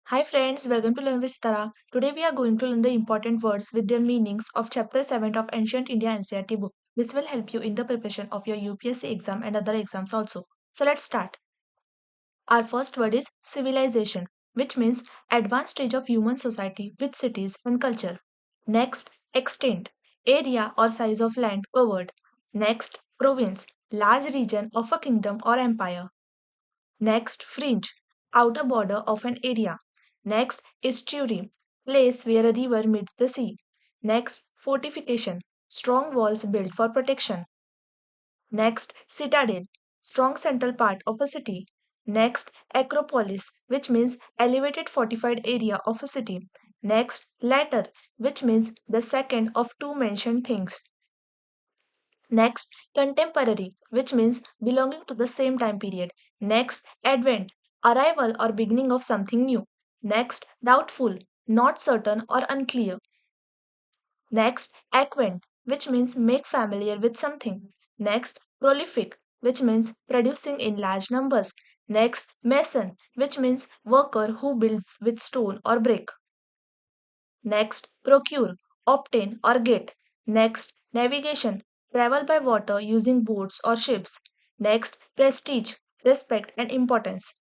Hi friends, welcome to Learn with Sitara. Today we are going to learn the important words with their meanings of Chapter 7 of Ancient India NCERT book. This will help you in the preparation of your UPSC exam and other exams also. So let's start. Our first word is civilization, which means advanced stage of human society with cities and culture. Next, extent, area or size of land covered. Next, province, large region of a kingdom or empire. Next, fringe, outer border of an area. Next, estuary, place where a river meets the sea. Next, fortification, strong walls built for protection. Next, citadel, strong central part of a city. Next, acropolis, which means elevated fortified area of a city. Next, latter, which means the second of two mentioned things. Next, contemporary, which means belonging to the same time period. Next, advent, arrival or beginning of something new. Next, doubtful, not certain or unclear. Next, acquaint, which means make familiar with something. Next, prolific, which means producing in large numbers. Next, mason, which means worker who builds with stone or brick. Next, procure, obtain or get. Next, navigation, travel by water using boats or ships. Next, prestige, respect and importance.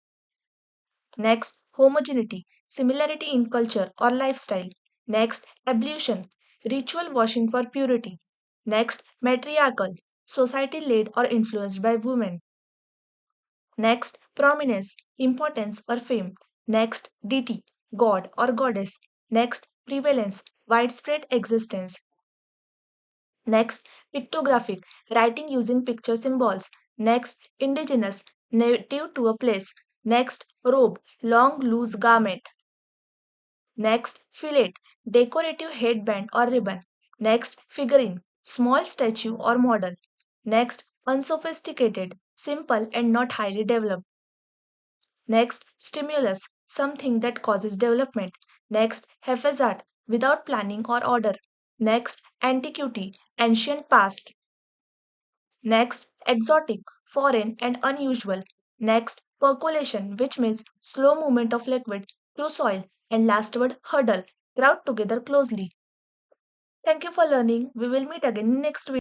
Next, homogeneity, similarity in culture or lifestyle. Next, ablution, ritual washing for purity. Next, matriarchal, society led or influenced by women. Next, prominence, importance or fame. Next, deity, god or goddess. Next, prevalence, widespread existence. Next, pictographic, writing using picture symbols. Next, indigenous, native to a place. Next, robe, long loose garment. Next, fillet, decorative headband or ribbon. Next, figurine, small statue or model. Next, unsophisticated, simple and not highly developed. Next, stimulus, something that causes development. Next, haphazard, without planning or order. Next, antiquity, ancient past. Next, exotic, foreign and unusual. Next, percolation, which means slow movement of liquid through soil. And last word, hurdle, crowd together closely. Thank you for learning. We will meet again in next video.